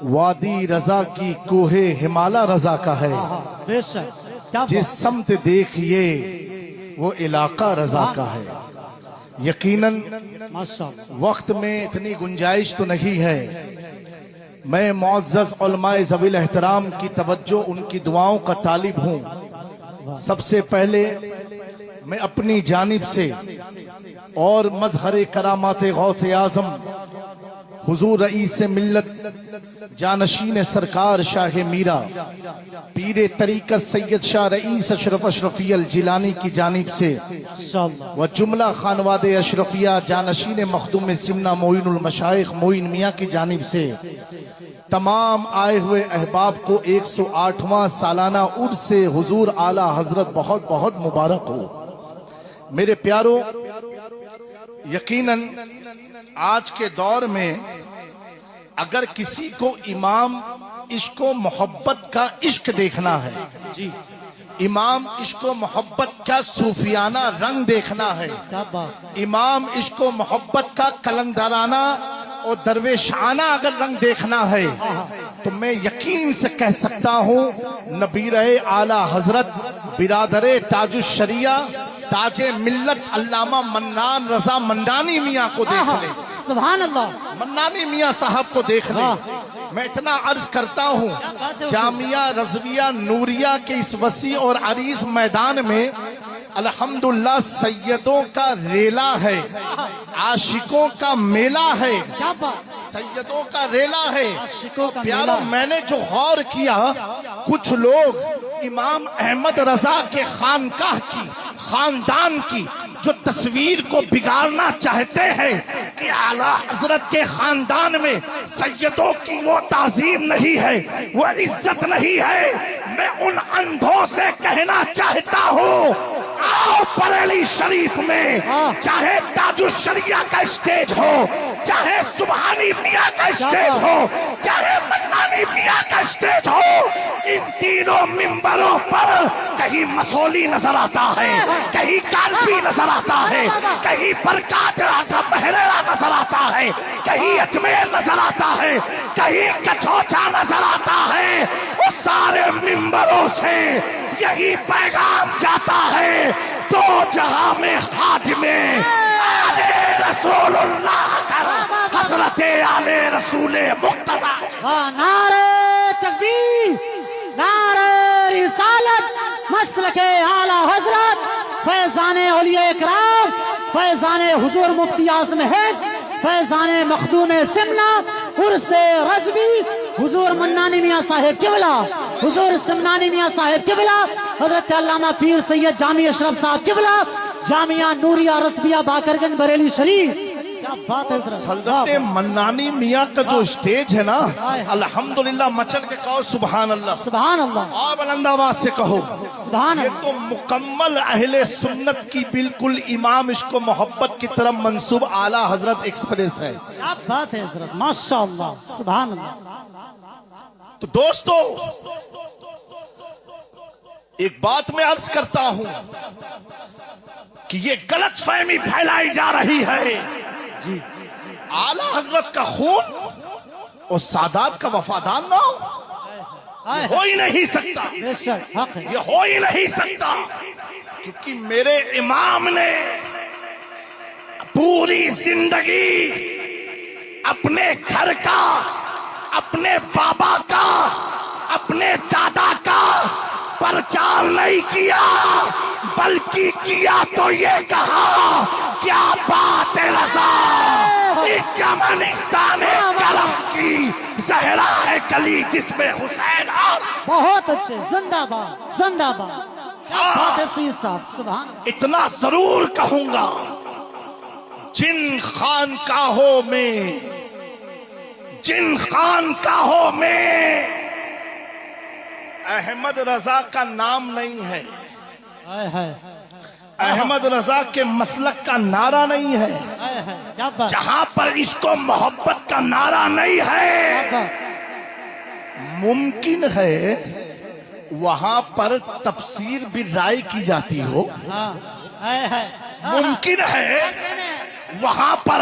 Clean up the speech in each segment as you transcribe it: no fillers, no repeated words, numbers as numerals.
وادی رضا کی کوہ ہمالا رضا کا ہے، بے شک کیا جس سمت دیکھیے وہ علاقہ رضا کا ہے۔ یقیناً ماشاءاللہ وقت میں اتنی گنجائش تو نہیں ہے، میں معزز علماء ذوی الاحترام کی توجہ، ان کی دعاؤں کا طالب ہوں۔ سب سے پہلے میں اپنی جانب سے اور مظہر کرامات غوث اعظم حضور رئیس ملت جانشین سرکار شاہ میرا پیر طریقت سید شاہ رئیس اشرف اشرفی الجیلانی کی جانب سے انشاءاللہ و جملہ خانواد اشرفیہ جانشین مخدوم سمنہ معین المشائخ معین میاں کی جانب سے تمام آئے ہوئے احباب کو 108واں سالانہ عرس سے حضور اعلیٰ حضرت بہت بہت مبارک ہو۔ میرے پیاروں، یقیناً آج کے دور میں اگر کسی کو امام عشق و محبت کا عشق دیکھنا ہے، جی امام عشق و محبت کا صوفیانہ رنگ دیکھنا ہے، کیا بات، امام عشق و محبت کا کلندرانہ اور درویشانہ اگر رنگ دیکھنا ہے، تو میں یقین سے کہہ سکتا ہوں نبیر اعلیٰ حضرت برادر تاج الشریعہ تاج ملت علامہ منان رضا منانی میاں کو دیکھ لیں، سبحان اللہ، منانی میاں صاحب کو دیکھ لیں۔ میں اتنا عرض کرتا ہوں، جامعہ رضویہ نوریہ کے اس وسیع اور عریض میدان میں الحمدللہ سیدوں کا ریلا ہے، عاشقوں کا میلہ ہے، کیا بات، سیدوں کا ریلا ہے۔ عاشقوں کا پیاروں، میلہ۔ میں نے جو غور کیا، کچھ لوگ امام احمد رضا کے خانقاہ کی، خاندان کی جو تصویر کو بگاڑنا چاہتے ہیں کہ اعلیٰ حضرت کے خاندان میں سیدوں کی وہ تعظیم نہیں ہے، وہ عزت نہیں ہے، میں ان اندھوں سے کہنا چاہتا ہوں، آؤ بریلی شریف میں چاہے تاج الشریعہ کا اسٹیج ہو، چاہے سبحانی میاں کا اسٹیج ہو، چاہے منانی میاں کا اسٹیج ہو، ان تینوں ممبروں پر کہیں مسولی نظر آتا ہے، کہیں کالپی نظر آتا ہے، کہیں برکات بحریرہ نظر آتا ہے، کہیں اجمیر نظر آتا ہے، کہیں کچھوچا نظر آتا ہے۔ اس سارے ممبروں سے یہی پیغام جاتا ہے، دو جہاں میں خادم آل رسول اللہ کر، حضرت آل رسول مقتدی۔ نعرہ تکبیر، نعرہ رسالت، مسلک اعلیٰ حضرت فیضان اولیاء اکرام، فیضان حضور مفتی اعظم ہند، فیضان مخدوم سمنہ، عرس رضوی حضور منانی میاں صاحب قبلہ، حضور سمنانی میاں صاحب قبلہ، حضرت علامہ پیر سید جامی اشرف صاحب قبلہ، جامعہ نوریہ رسبیہ باقرگنج بریلی شریف۔ کیا بات ہے حضرت منانی میاں کا جو اسٹیج ہے نا، الحمدللہ مچل کے کہو سبحان اللہ، سبحان اللہ، اور بلند آواز سے کہو سبحان یہ اللہ، تو مکمل اہل سنت کی بالکل امام عشق و محبت کی طرف منسوب اعلیٰ حضرت ایکسپریس ہے۔ کیا بات ہے حضرت، ماشاءاللہ، سبحان اللہ۔ تو دوستو، ایک بات میں عرض کرتا ہوں کہ یہ غلط فہمی پھیلائی جا رہی ہے، جی اعلیٰ حضرت کا خون اور سادات کا وفادار نہ ہو، یہ ہو ہی نہیں سکتا، بے شک حق ہے، یہ ہو ہی نہیں سکتا، کیونکہ میرے امام نے پوری زندگی اپنے گھر کا، اپنے بابا کا، اپنے دادا کا پرچار نہیں کیا، بلکہ کیا تو یہ کہا، کیا بات ہے رضا، اس چمنستان کرم کی زہرا ہے کلی جس میں حسین اور بہت اچھے، زندہ باد، زندہ باد، کیا بات ہے سید صاحب، سبحان اللہ۔ اتنا ضرور کہوں گا، جن خانقاہوں میں احمد رضا کا نام نہیں ہے، احمد رضا کے مسلک کا نعرہ نہیں ہے، کیا بات، جہاں پر عشق و محبت کا نعرہ نہیں ہے، ممکن ہے وہاں پر تفسیر بھی رائے کی جاتی ہو، ممکن ہے وہاں پر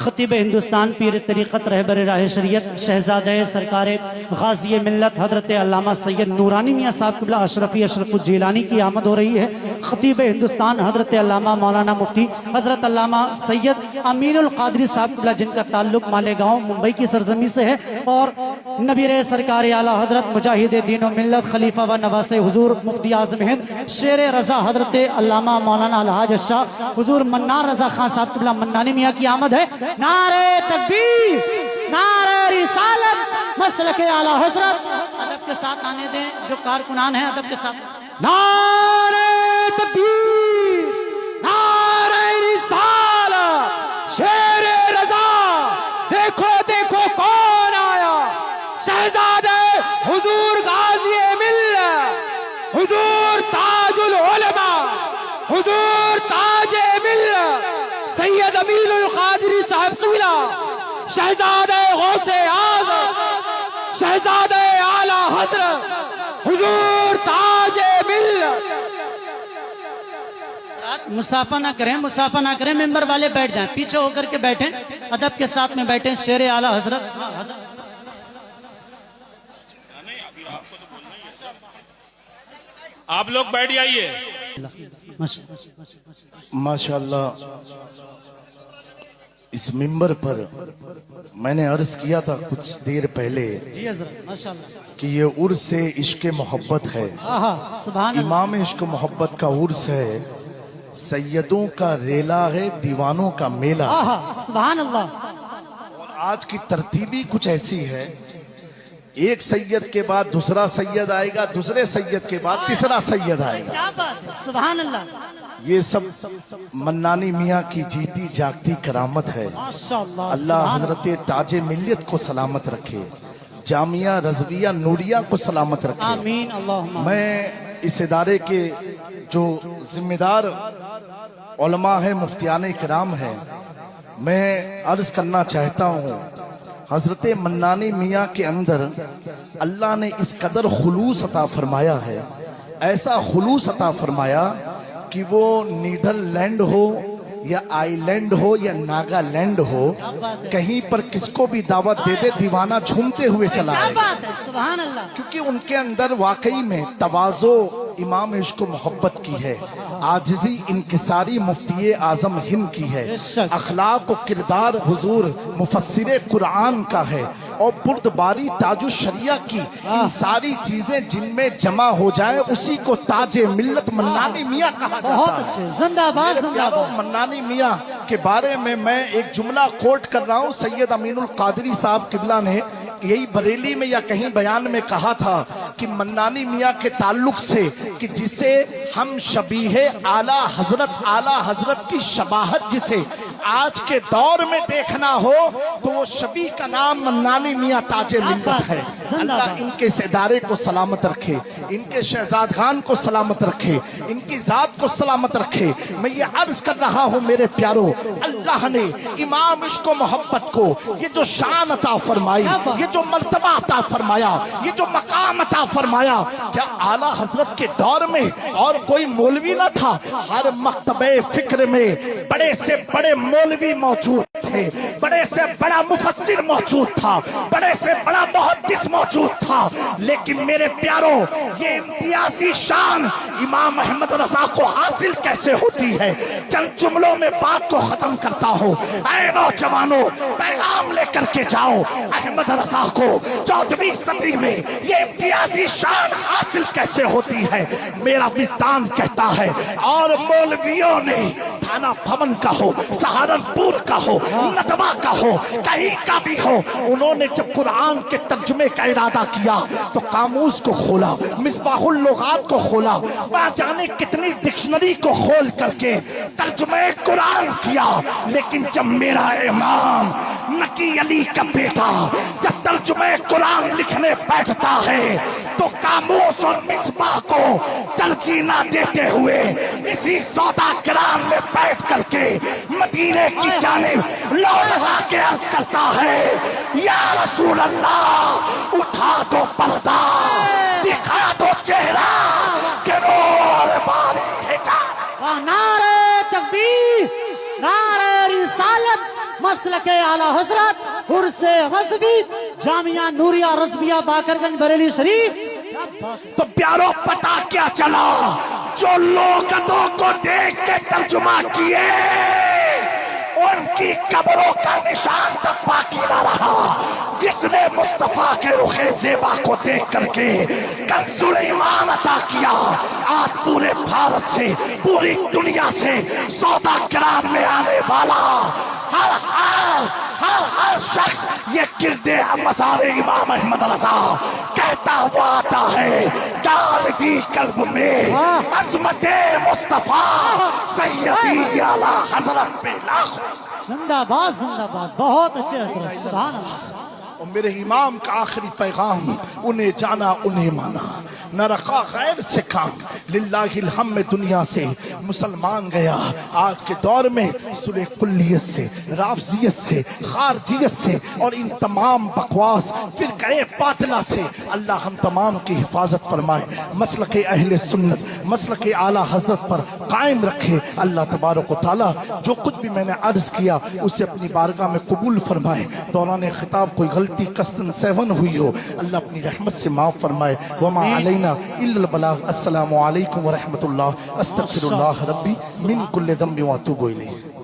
خطیب ہندوستان پیر طریقت رہبر راہ شریعت شہزادہ سرکار غازی ملت حضرت علامہ سید نورانی میاں صاحب قبلہ اشرفی اشرف الجیلانی کی آمد ہو رہی ہے۔ خطیب ہندوستان حضرت علامہ مولانا مفتی حضرت علامہ سید امین القادری صاحب قبلہ، جن کا تعلق مالیگاؤں ممبئی کی سرزمین سے ہے، اور نبیر سرکار اعلیٰ حضرت مجاہد دین و ملت خلیفہ و نواس حضور مفتی اعظم ہند شیر رضا حضرت علامہ مولانا الحاج شاہ حضور منار رضا خان صاحب قبلہ منانی میاں کی آمد ہے۔ نعرہ تکبیر، نعرہ رسالت، مسلک اعلیٰ حضرت۔ ادب کے ساتھ آنے دیں جو کارکنان ہیں، ادب کے ساتھ۔ نعرہ تکبیر، نعرہ رسالت، شیر رضا، دیکھو دیکھو کون آیا، شہزادہ حضور غازی ملت، حضور تاج العلماء، حضور تاج ملت سید امین القادری صاحب قبلہ، شہزادہ غوث اعظم، شہزادہ اعلیٰ حضرت، حضور تاج ملت۔ مسافہ نہ کریں، مسافہ نہ کریں، ممبر والے بیٹھ جائیں، پیچھے ہو کر کے بیٹھیں، ادب کے ساتھ میں بیٹھیں۔ شیر اعلیٰ حضرت، آپ لوگ بیٹھ جائیے۔ ماشاءاللہ اس ممبر پر میں نے عرض کیا تھا کچھ دیر پہلے جی حضرت، ماشاءاللہ، کہ یہ عرس عشق محبت ہے، آہا سبحان اللہ، امام عشق محبت کا عرس ہے، سیدوں کا ریلا ہے، دیوانوں کا میلہ۔ آہا سبحان اللہ، اور آج کی ترتیبی کچھ ایسی ہے، ایک سید کے بعد دوسرا سید آئے گا، دوسرے سید کے بعد تیسرا سید آئے گا۔ کیا بات ہے، سبحان اللہ، یہ سب منانی میاں کی جیتی جاگتی کرامت ہے۔ ماشاءاللہ، اللہ حضرت تاج ملیت کو سلامت رکھے، جامعہ رضویہ نوریہ کو سلامت رکھے۔ آمین اللہم۔ میں اس ادارے کے جو ذمہ دار علماء ہیں، مفتیان کرام ہیں، میں عرض کرنا چاہتا ہوں، حضرت منانی میاں کے اندر اللہ نے اس قدر خلوص عطا فرمایا ہے، ایسا خلوص عطا فرمایا کہ وہ نیدر لینڈ ہو یا آئی لینڈ ہو یا ناگا لینڈ ہو، کہیں پر کس کو بھی دعوت دے دے دیوانہ جھومتے ہوئے چلا کیا آئے، بات ہے، سبحان اللہ، کیونکہ ان کے اندر واقعی میں تواضع امام عشق و محبت کی ہے، عاجزی انکساری مفتی اعظم ہند کی ہے، اخلاق و کردار حضور مفسر قرآن کا ہے، اور بردباری تاج الشریعہ کی، ان ساری چیزیں جن میں جمع ہو جائے اسی کو تاج ملت منانی میاں کہا بہت جاتا ہے۔ اچھے، زندہ باد، زندہ پیارو، باد۔ منانی میاں کے بارے میں ایک جملہ کوٹ کر رہا ہوں، سید امین القادری صاحب قبلہ نے یہی بریلی میں یا کہیں بیان میں کہا تھا کہ منانی میاں کے تعلق سے کہ جسے ہم شبیہ اعلیٰ حضرت کی شباہت جسے آج کے دور میں دیکھنا ہو تو وہ شبیہ کا نام منانی میاں تاج ملت ہے۔ اللہ ان کے اس ادارے کو سلامت رکھے، ان کے شہزادگان کو سلامت رکھے، ان کی ذات کو سلامت رکھے۔ میں یہ عرض کر رہا ہوں میرے پیارو، اللہ نے امام عشق و محبت کو یہ جو شان عطا فرمائی، یہ جو مرتبہ عطا فرمایا، یہ جو مقام عطا فرمایا، کیا اعلیٰ حضرت کے دور میں اور کوئی مولوی نہ تھا؟ ہر مکتبہ فکر میں بڑے سے بڑے مولوی موجود تھے، بڑے سے بڑا مفسر موجود تھا، بڑے سے بڑا محدث موجود تھا، لیکن میرے پیارو یہ امتیازی شان امام احمد رضا کو حاصل کیسے ہوتی ہے؟ چند جملوں میں بات کو ختم کرتا ہوں۔ اے نوجوانوں، پیغام لے کر کے جاؤ، احمد رضا کو 14ویں صدی میں یہ امتیازی شان حاصل کیسے ہوتی ہے؟ میرا وجدان کہتا ہے، اور مولویوں نے تھانہ بھون کا ہو، سہارنپور کا ہو، نتوا کا ہو، کہیں کا بھی ہو، انہوں نے جب قرآن کے ترجمے کا ارادہ کیا تو قاموس کو کھولا، مصباح اللغات کو کھولا، وہاں جانے کتنی ڈکشنری کو کھول کر کے ترجمہ قرآن کیا، لیکن جب میرا امام نکی علی کا بیٹا جب ترجمہ قرآن لکھنے بیٹھتا ہے تو قاموس اور مصباح کو ترجیح نہ دیتے ہوئے اسی سودا کرام میں بیٹھ کر کے مدینے کی جانب لو لگا کے عرض کرتا ہے، یا رسول اللہ اٹھا دو پردہ، دکھا دو چہرہ کہ نور باری ہے جان۔ نعرہ تکبیر، نعرہ رسالت، مسلک اعلی حضرت عرس غزبی جامعہ نوریہ رضویہ باقرگنج بریلی شریف. تو پیاروں پتا کیا چلا؟ جو لوگوں کو دیکھ کے ترجمہ کیے ان کی قبروں کا نشان تک باقی نہ رہا. جس نے مصطفیٰ کے رخ زیبا کو دیکھ کر کے کنز ایمان عطا کیا، آج پورے بھارت سے پوری دنیا سے سودا کرام میں آنے والا ہر شخص یہ گردے مزار امام احمد رضا کہتا ہوا آتا ہے، ڈال دی قلب میں عظمت مصطفیٰ سیدی اعلی حضرت پہ لاکھوں. زندہ باد زندہ باد. بہت اچھے حضرت، سبحان اللہ. اور میرے امام کا آخری پیغام، انہیں جانا انہیں مانا، نہ رکھا غیر سے کام. للہ الحمد دنیا سے مسلمان گیا آج کے دور میں صلح کلیت سے، رافضیت سے، خارجیت سے اور ان تمام بکواس فرقہ باطلہ سے اللہ ہم تمام کی حفاظت فرمائے. مسلک اہل سنت، مسلک اعلیٰ حضرت پر قائم رکھے. اللہ تبارک و تعالیٰ جو کچھ بھی میں نے عرض کیا اسے اپنی بارگاہ میں قبول فرمائے. دوران خطاب کوئی غلطی قصداً سہون ہوئی ہو اللہ اپنی رحمت سے معاف فرمائے. وما علینا الا البلاغ. السلام علیکم ورحمۃ اللہ. استغفر اللہ ربی من کل ذنب واتوب الیہ.